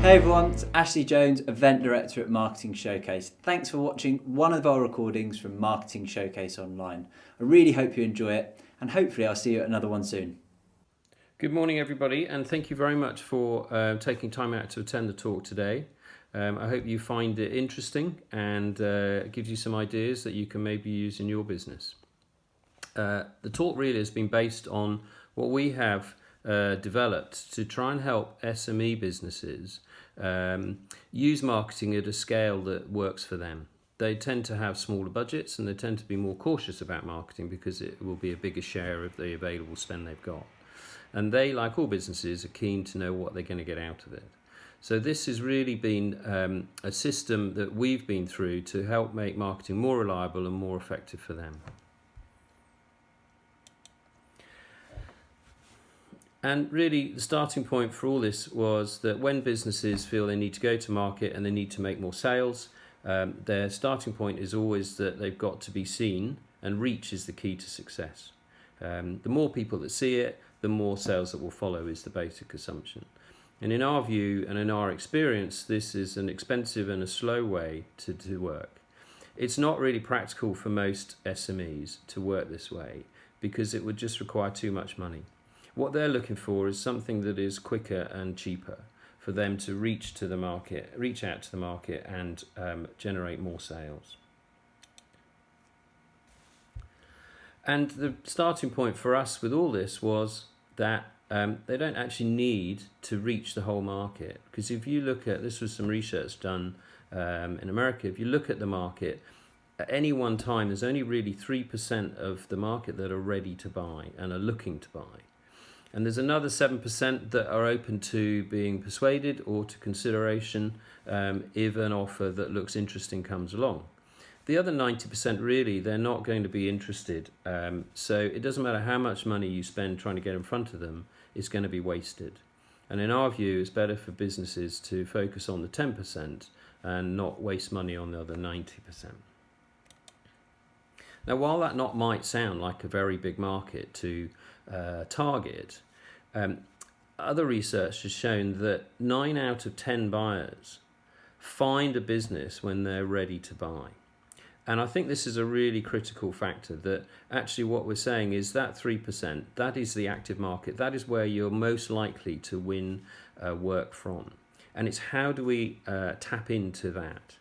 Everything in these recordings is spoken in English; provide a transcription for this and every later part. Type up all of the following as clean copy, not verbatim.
Hey everyone, it's Ashley Jones, Event Director at Marketing Showcase. Thanks for watching one of our recordings from Marketing Showcase Online. I really hope you enjoy it, and hopefully I'll see you at another one soon. Good morning everybody, and thank you very much for taking time out to attend the talk today. I hope you find it interesting and gives you some ideas that you can maybe use in your business. The talk really has been based on what we have developed to try and help SME businesses use marketing at a scale that works for them. They tend to have smaller budgets and they tend to be more cautious about marketing because it will be a bigger share of the available spend they've got. And they, like all businesses, are keen to know what they're going to get out of it. So this has really been a system that we've been through to help make marketing more reliable and more effective for them. And really, the starting point for all this was that when businesses feel they need to go to market and they need to make more sales, their starting point is always that they've got to be seen, and reach is the key to success. The more people that see it, the more sales that will follow is the basic assumption. And in our view and in our experience, this is an expensive and a slow way to work. It's not really practical for most SMEs to work this way because it would just require too much money. What they're looking for is something that is quicker and cheaper for them to reach out to the market and generate more sales. And the starting point for us with all this was that they don't actually need to reach the whole market. Because if you look at, this was some research done in America, if you look at the market, at any one time there's only really 3% of the market that are ready to buy and are looking to buy. And there's another 7% that are open to being persuaded or to consideration if an offer that looks interesting comes along. The other 90% really, they're not going to be interested. So it doesn't matter how much money you spend trying to get in front of them, it's going to be wasted. And in our view, it's better for businesses to focus on the 10% and not waste money on the other 90%. Now, while that might sound like a very big market to target, other research has shown that 9 out of 10 buyers find a business when they're ready to buy. And I think this is a really critical factor, that actually what we're saying is that 3%, that is the active market. That is where you're most likely to win work from. And it's how do we tap into that?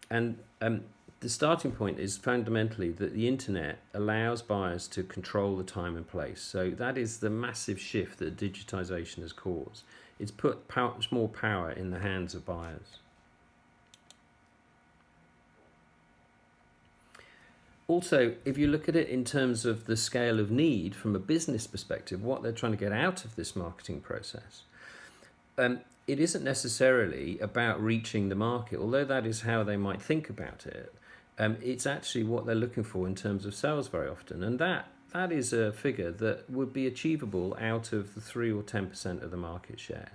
And the starting point is fundamentally that the internet allows buyers to control the time and place. So that is the massive shift that digitization has caused. It's put much more power in the hands of buyers. Also, if you look at it in terms of the scale of need from a business perspective, what they're trying to get out of this marketing process, it isn't necessarily about reaching the market, although that is how they might think about it. It's actually what they're looking for in terms of sales very often. And that is a figure that would be achievable out of the 3 or 10% of the market share.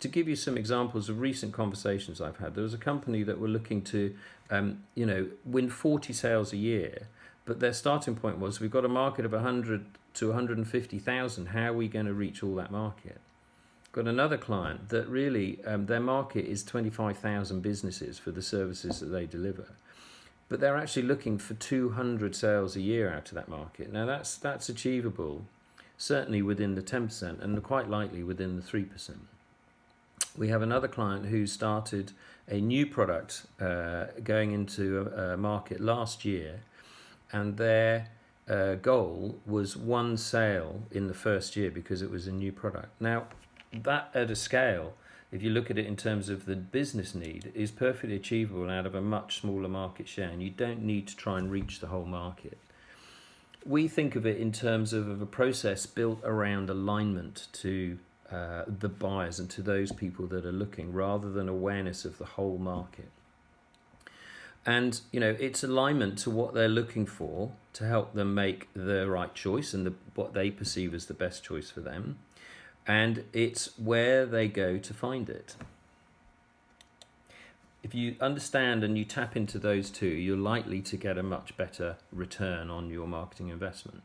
To give you some examples of recent conversations I've had, there was a company that were looking to win 40 sales a year, but their starting point was, we've got a market of 100 to 150,000. How are we going to reach all that market? Got another client that really their market is 25,000 businesses for the services that they deliver. But they're actually looking for 200 sales a year out of that market. Now that's achievable, certainly within the 10% and quite likely within the 3%. We have another client who started a new product going into a market last year, and their goal was 1 sale in the first year because it was a new product. Now, that at a scale, if you look at it in terms of the business need, is perfectly achievable out of a much smaller market share, and you don't need to try and reach the whole market. We think of it in terms of a process built around alignment to the buyers and to those people that are looking, rather than awareness of the whole market. And it's alignment to what they're looking for to help them make the right choice and what they perceive as the best choice for them. And it's where they go to find it. If you understand and you tap into those two, you're likely to get a much better return on your marketing investment.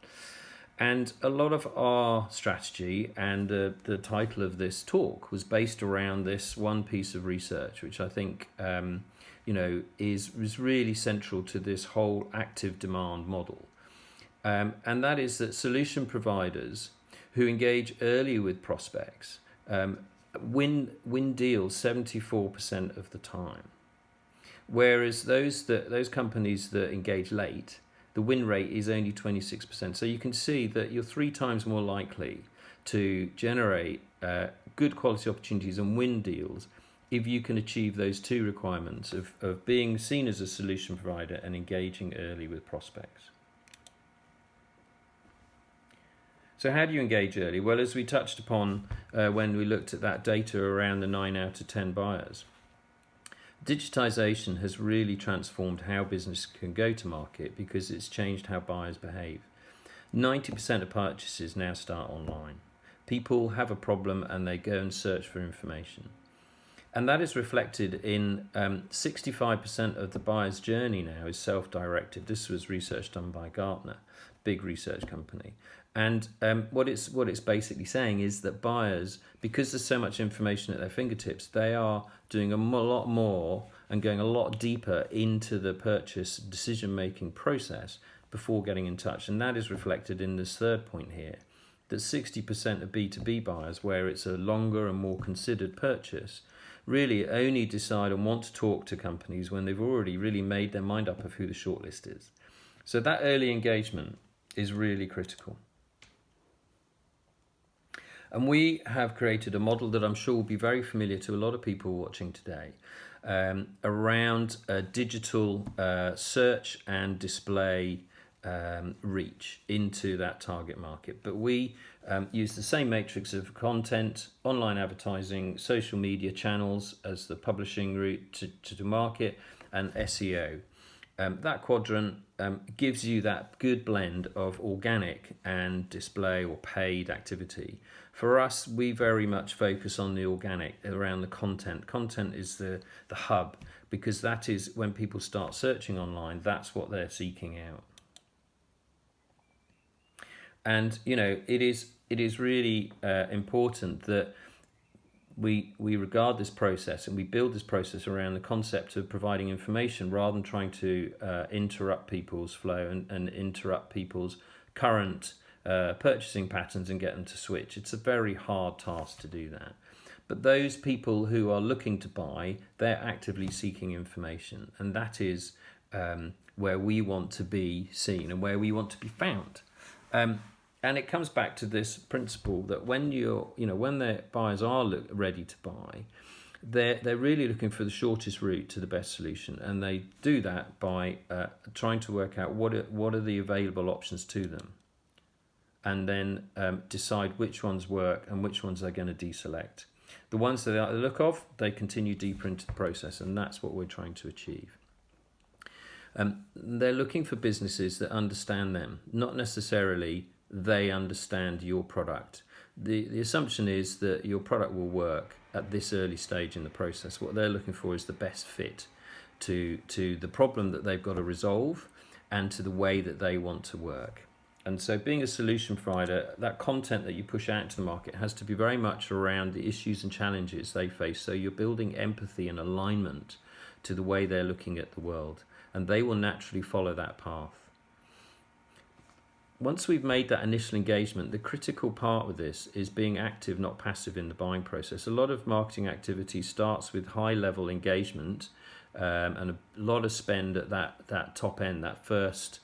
And a lot of our strategy and the title of this talk was based around this one piece of research, which I think is really central to this whole active demand model. And that is that solution providers who engage early with prospects win deals 74% of the time, whereas those companies that engage late, the win rate is only 26%. So you can see that you're 3 times more likely to generate good quality opportunities and win deals if you can achieve those 2 requirements of being seen as a solution provider and engaging early with prospects. So how do you engage early? Well, as we touched upon when we looked at that data around the 9 out of 10 buyers, digitization has really transformed how business can go to market because it's changed how buyers behave. 90% of purchases now start online. People have a problem and they go and search for information. And that is reflected in 65% of the buyer's journey now is self-directed. This was research done by Gartner, big research company. And what it's basically saying is that buyers, because there's so much information at their fingertips, they are doing a lot more and going a lot deeper into the purchase decision-making process before getting in touch. And that is reflected in this third point here, that 60% of B2B buyers, where it's a longer and more considered purchase, really only decide and want to talk to companies when they've already really made their mind up of who the shortlist is. So that early engagement is really critical. And we have created a model that I'm sure will be very familiar to a lot of people watching today around digital search and display reach into that target market. But we use the same matrix of content, online advertising, social media channels as the publishing route to market, and SEO. That quadrant gives you that good blend of organic and display or paid activity. For us, we very much focus on the organic around the content. Content is the hub, because that is when people start searching online, that's what they're seeking out. And it is really important that we regard this process and we build this process around the concept of providing information rather than trying to interrupt people's flow and interrupt people's current purchasing patterns and get them to switch. It's a very hard task to do that. But those people who are looking to buy, they're actively seeking information, and that is where we want to be seen and where we want to be found. And it comes back to this principle that when when the buyers are ready to buy, they're really looking for the shortest route to the best solution, and they do that by trying to work out what are the available options to them, and then decide which ones work and which ones they're going to deselect. The ones that they like the look of, they continue deeper into the process, and that's what we're trying to achieve. They're looking for businesses that understand them, not necessarily they understand your product. The assumption is that your product will work at this early stage in the process. What they're looking for is the best fit to the problem that they've got to resolve and to the way that they want to work. And so being a solution provider, that content that you push out to the market has to be very much around the issues and challenges they face. So you're building empathy and alignment to the way they're looking at the world, and they will naturally follow that path. Once we've made that initial engagement, the critical part with this is being active, not passive in the buying process. A lot of marketing activity starts with high-level engagement and a lot of spend at that top end, that first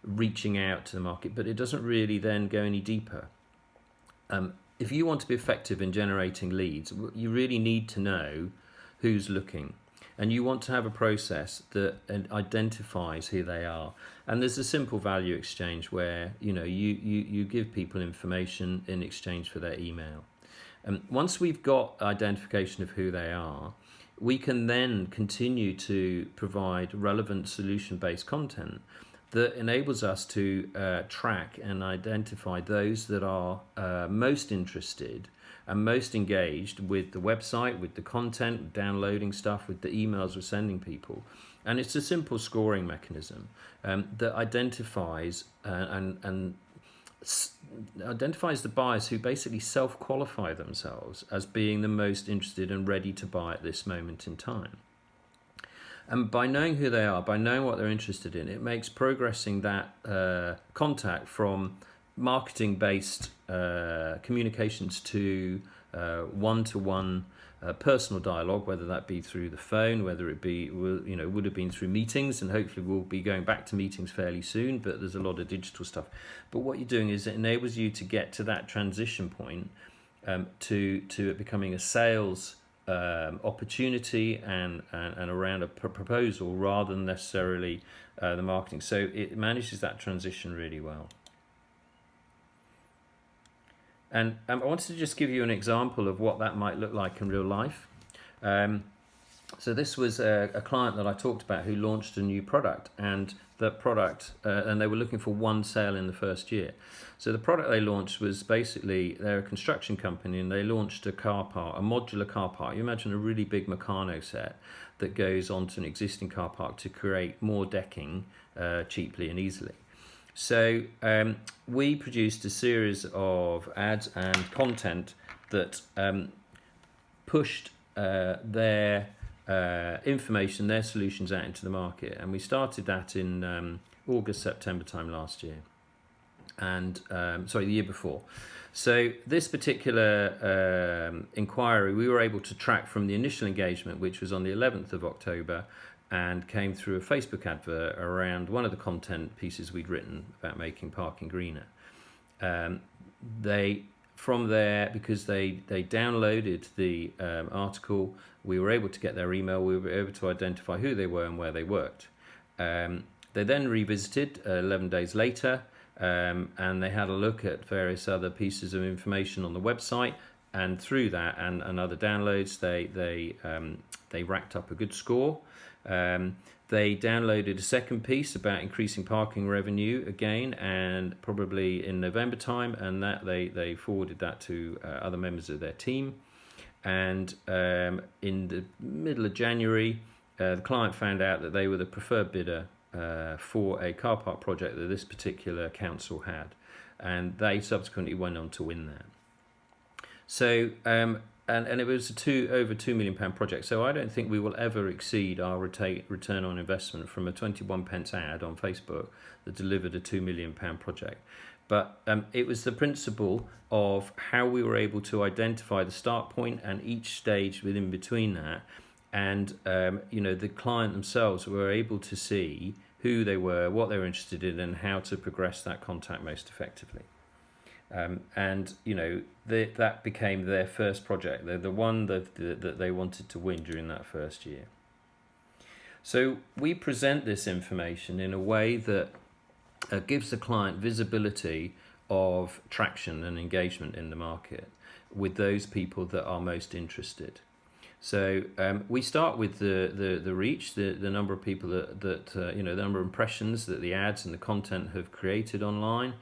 reaching out to the market, but it doesn't really then go any deeper. If you want to be effective in generating leads, you really need to know who's looking, and you want to have a process that identifies who they are. And there's a simple value exchange where you give people information in exchange for their email. Once we've got identification of who they are, we can then continue to provide relevant solution-based content that enables us to track and identify those that are most interested and most engaged with the website, with the content, downloading stuff, with the emails we're sending people. And it's a simple scoring mechanism that identifies and identifies the buyers who basically self-qualify themselves as being the most interested and ready to buy at this moment in time. And by knowing who they are, by knowing what they're interested in, it makes progressing that contact from marketing-based communications to one-to-one personal dialogue, whether that be through the phone, whether it be, would have been through meetings, and hopefully we'll be going back to meetings fairly soon, but there's a lot of digital stuff. But what you're doing is it enables you to get to that transition point to it becoming a sales opportunity and around a proposal rather than necessarily the marketing. So it manages that transition really well. And I wanted to just give you an example of what that might look like in real life. So this was a client that I talked about who launched a new product, and that product, and they were looking for one sale in the first year. So the product they launched was basically, they're a construction company, and they launched a car park, a modular car park. You imagine a really big Meccano set that goes onto an existing car park to create more decking cheaply and easily. So we produced a series of ads and content that pushed their information, their solutions out into the market. And we started that in August, September time last year. And the year before. So this particular inquiry, we were able to track from the initial engagement, which was on the 11th of October, and came through a Facebook advert around one of the content pieces we'd written about making parking greener. From there, because they downloaded the article, we were able to get their email, we were able to identify who they were and where they worked. They then revisited 11 days later, and they had a look at various other pieces of information on the website, and through that and other downloads, they racked up a good score. They downloaded a second piece about increasing parking revenue again, and probably in November time, and that they forwarded that to other members of their team. And in the middle of January, the client found out that they were the preferred bidder for a car park project that this particular council had, and they subsequently went on to win that. So and it was over £2 million project. So I don't think we will ever exceed our return on investment from a 21p ad on Facebook that delivered a £2 million project. But it was the principle of how we were able to identify the start point and each stage within between that. And, the client themselves were able to see who they were, what they were interested in, and how to progress that contact most effectively. That became their first project. They're the one that they wanted to win during that first year. So we present this information in a way that gives the client visibility of traction and engagement in the market with those people that are most interested. So we start with the reach, the number of people that the number of impressions that the ads and the content have created online.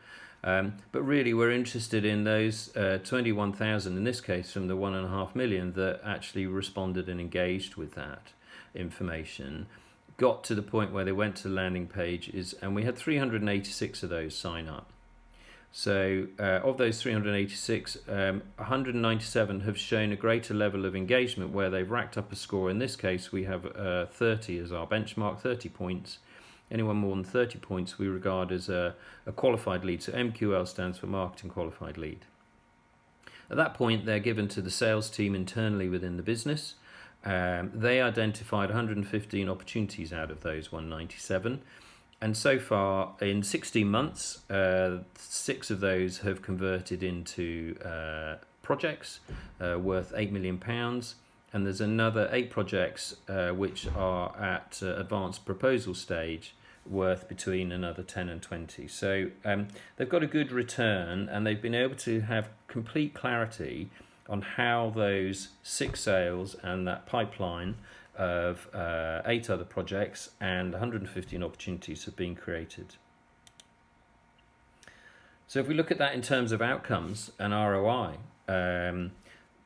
But really, we're interested in those 21,000, in this case, from the 1.5 million that actually responded and engaged with that information, got to the point where they went to the landing pages, and we had 386 of those sign up. So of those 386, 197 have shown a greater level of engagement where they've racked up a score. In this case, we have 30 as our benchmark, 30 points. Anyone more than 30 points we regard as a qualified lead. So MQL stands for Marketing Qualified Lead. At that point, they're given to the sales team internally within the business. They identified 115 opportunities out of those 197. And so far, in 16 months, 6 of those have converted into projects worth £8 million. And there's another 8 projects which are at advanced proposal stage, worth between another 10 and 20. So they've got a good return, and they've been able to have complete clarity on how those 6 sales and that pipeline of 8 other projects and 115 opportunities have been created. So if we look at that in terms of outcomes and ROI,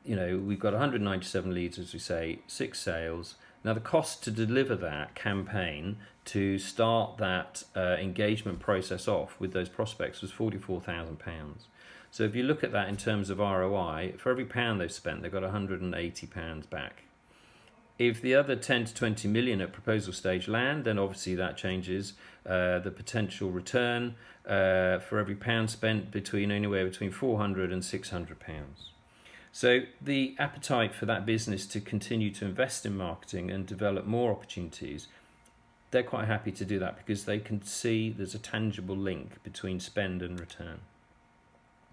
we've got 197 leads, as we say, 6 sales, Now, the cost to deliver that campaign, to start that engagement process off with those prospects, was £44,000. So if you look at that in terms of ROI, for every pound they've spent, they've got £180 back. If the other 10 to 20 million at proposal stage land, then obviously that changes the potential return for every pound spent anywhere between £400 and £600. So the appetite for that business to continue to invest in marketing and develop more opportunities, they're quite happy to do that because they can see there's a tangible link between spend and return.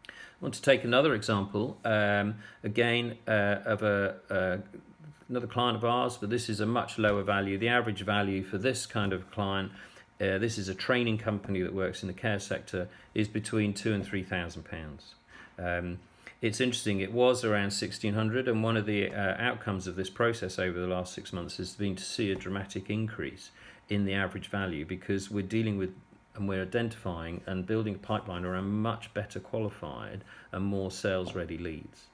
I want to take another example, again, of another client of ours, but this is a much lower value. The average value for this kind of client, this is a training company that works in the care sector, is between £2,000 and £3,000. It's interesting, it was around 1,600, and one of the outcomes of this process over the last 6 months has been to see a dramatic increase in the average value, because we're dealing with and we're identifying and building a pipeline around much better qualified and more sales ready leads.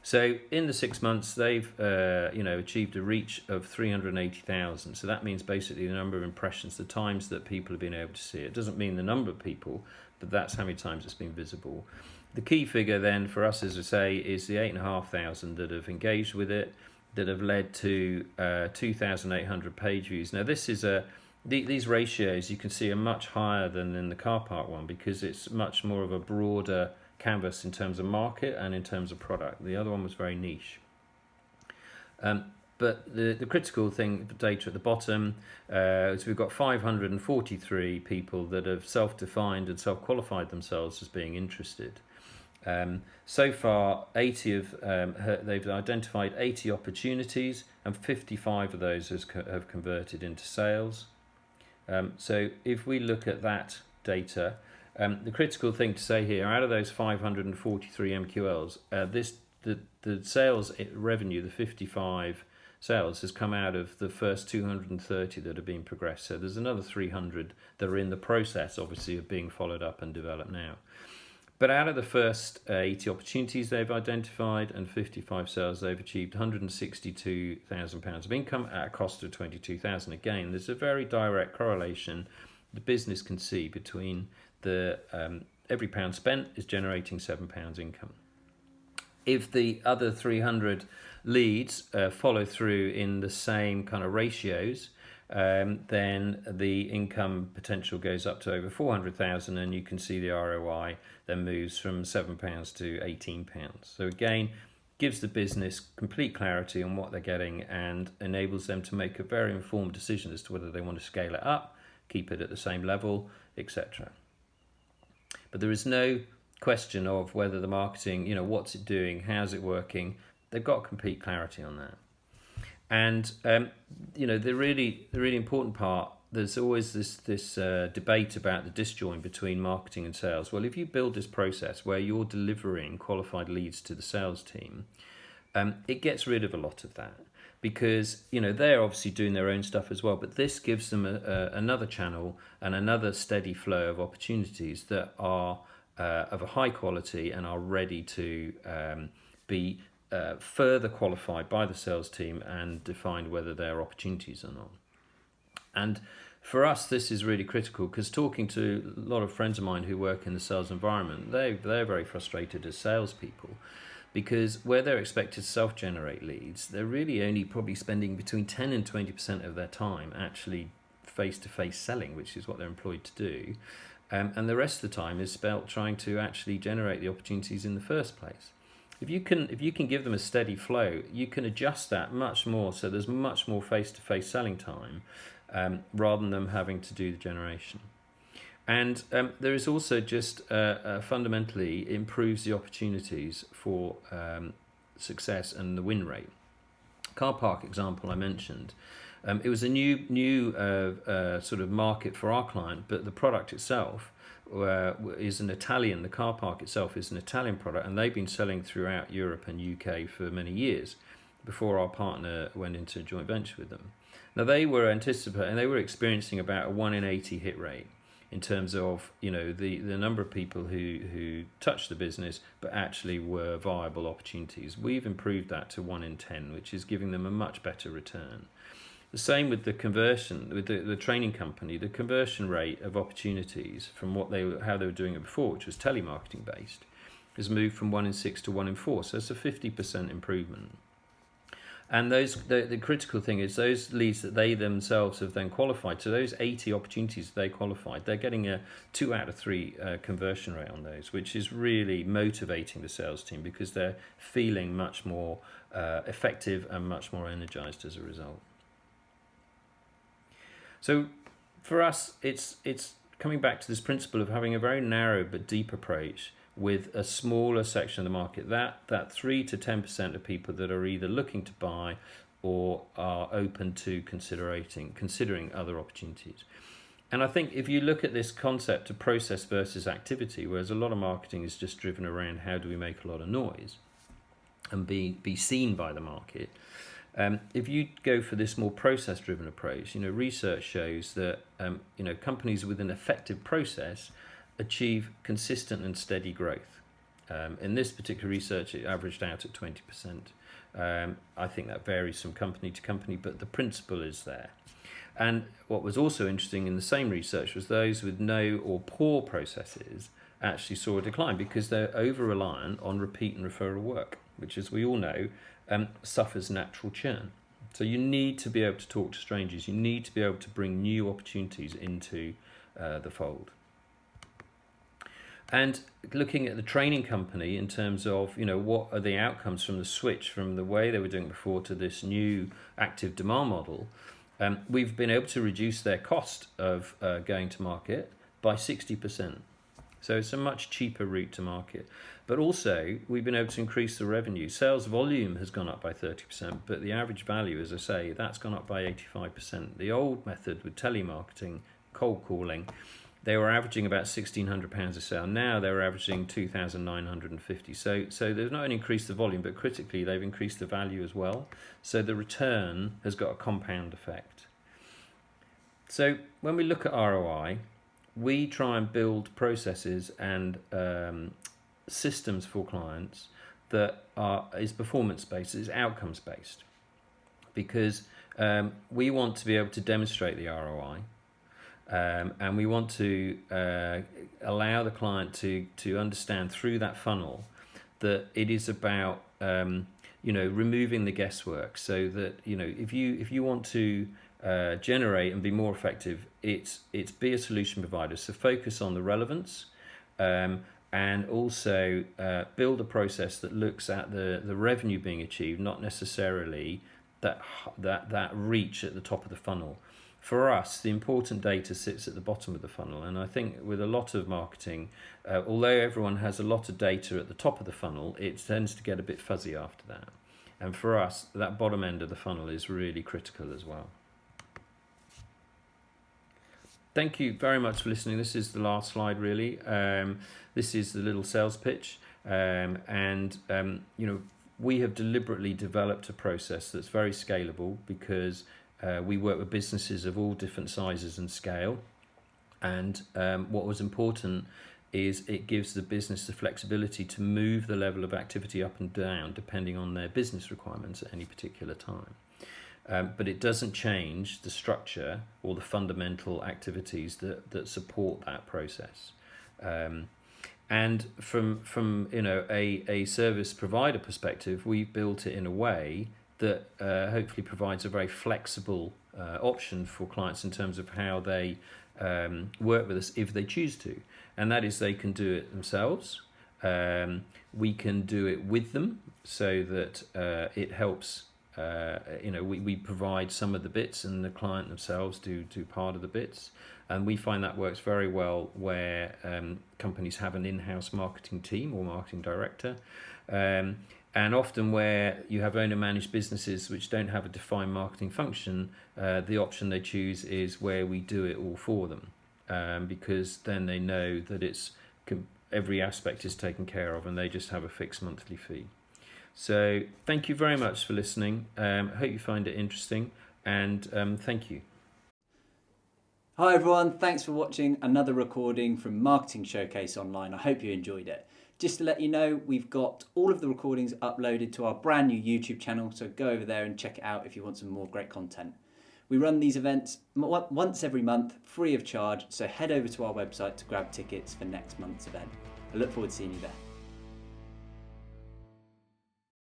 So in the 6 months, they've achieved a reach of 380,000. So that means basically the number of impressions, the times that people have been able to see it. It doesn't mean the number of people, but that's how many times it's been visible. The key figure then for us, as I say, is the 8,500 that have engaged with it, that have led to 2,800 page views. Now this is these ratios you can see are much higher than in the car park one, because it's much more of a broader canvas in terms of market and in terms of product. The other one was very niche. But the critical thing, the data at the bottom, is we've got 543 people that have self-defined and self-qualified themselves as being interested. So far, they've identified 80 opportunities, and 55 of those have converted into sales. So if we look at that data, the critical thing to say here, out of those 543 MQLs, the sales revenue, the 55 sales, has come out of the first 230 that have been progressed. So there's another 300 that are in the process, obviously, of being followed up and developed now. But out of the first 80 opportunities they've identified and 55 sales, they've achieved £162,000 of income at a cost of £22,000. Again, there's a very direct correlation the business can see between the every pound spent is generating £7 income. If the other 300 leads follow through in the same kind of ratios, then the income potential goes up to over 400,000, and you can see the ROI then moves from £7 to £18. So again, gives the business complete clarity on what they're getting and enables them to make a very informed decision as to whether they want to scale it up, keep it at the same level, etc. But there is no question of whether the marketing, what's it doing, how's it working. They've got complete clarity on that. And the really important part, there's always this debate about the disjoint between marketing and sales. Well, if you build this process where you're delivering qualified leads to the sales team, it gets rid of a lot of that, because they're obviously doing their own stuff as well, but this gives them another channel and another steady flow of opportunities that are of a high quality and are ready to be further qualified by the sales team and defined whether they're opportunities or not. And for us, this is really critical, because talking to a lot of friends of mine who work in the sales environment, they're very frustrated as salespeople, because where they're expected to self-generate leads, they're really only probably spending between 10 and 20% of their time actually face-to-face selling, which is what they're employed to do. And the rest of the time is spent trying to actually generate the opportunities in the first place. If you can give them a steady flow, you can adjust that much more, so there's much more face-to-face selling time, rather than them having to do the generation. And there is also just fundamentally improves the opportunities for success and the win rate. Car park example I mentioned. It was a new sort of market for our client, but the product itself is an Italian. The car park itself is an Italian product, and they've been selling throughout Europe and UK for many years before our partner went into a joint venture with them. Now they were experiencing about a 1 in 80 hit rate in terms of the number of people who touched the business but actually were viable opportunities. We've improved that to 1 in 10, which is giving them a much better return. The same with the conversion, with the training company. The conversion rate of opportunities from how they were doing it before, which was telemarketing based, has moved from 1 in 6 to 1 in 4. So it's a 50% improvement. And the critical thing is those leads that they themselves have then qualified. So those 80 opportunities they qualified, they're getting a 2 out of 3 conversion rate on those, which is really motivating the sales team because they're feeling much more effective and much more energized as a result. So for us, it's coming back to this principle of having a very narrow but deep approach with a smaller section of the market, that 3 to 10% of people that are either looking to buy or are open to considering other opportunities. And I think if you look at this concept of process versus activity, whereas a lot of marketing is just driven around how do we make a lot of noise and be seen by the market, if you go for this more process-driven approach, research shows that companies with an effective process achieve consistent and steady growth. In this particular research, it averaged out at 20%. I think that varies from company to company, but the principle is there. And what was also interesting in the same research was those with no or poor processes actually saw a decline because they're over-reliant on repeat and referral work, which, as we all know, suffers natural churn. So you need to be able to talk to strangers. You need to be able to bring new opportunities into the fold. And looking at the training company in terms of, what are the outcomes from the switch from the way they were doing before to this new active demand model, we've been able to reduce their cost of going to market by 60%. So it's a much cheaper route to market. But also, we've been able to increase the revenue. Sales volume has gone up by 30%, but the average value, as I say, that's gone up by 85%. The old method with telemarketing, cold calling, they were averaging about £1,600 a sale. Now they're averaging $2,950. So they've not only increased the volume, but critically they've increased the value as well. So the return has got a compound effect. So when we look at ROI, we try and build processes and systems for clients that is performance-based, is outcomes-based, because we want to be able to demonstrate the ROI. And we want to allow the client to understand through that funnel that it is about removing the guesswork, so that if you want to generate and be more effective, it's be a solution provider. So focus on the relevance, and also build a process that looks at the revenue being achieved, not necessarily that reach at the top of the funnel. For us, the important data sits at the bottom of the funnel, and I think with a lot of marketing, although everyone has a lot of data at the top of the funnel, it tends to get a bit fuzzy after that. And for us, that bottom end of the funnel is really critical as well. Thank you very much for listening. This is the last slide, really. This is the little sales pitch, and we have deliberately developed a process that's very scalable because we work with businesses of all different sizes and scale, and what was important is it gives the business the flexibility to move the level of activity up and down depending on their business requirements at any particular time. But it doesn't change the structure or the fundamental activities that support that process. And from a service provider perspective, we've built it in a way that hopefully provides a very flexible option for clients in terms of how they work with us if they choose to. And that is, they can do it themselves. We can do it with them so that it helps. We provide some of the bits and the client themselves do part of the bits. And we find that works very well where companies have an in-house marketing team or marketing director. And often where you have owner-managed businesses which don't have a defined marketing function, the option they choose is where we do it all for them, because then they know that every aspect is taken care of and they just have a fixed monthly fee. So thank you very much for listening. Hope you find it interesting, and thank you. Hi everyone, thanks for watching another recording from Marketing Showcase Online. I hope you enjoyed it. Just to let you know, we've got all of the recordings uploaded to our brand new YouTube channel, so go over there and check it out if you want some more great content. We run these events once every month, free of charge, so head over to our website to grab tickets for next month's event. I look forward to seeing you there.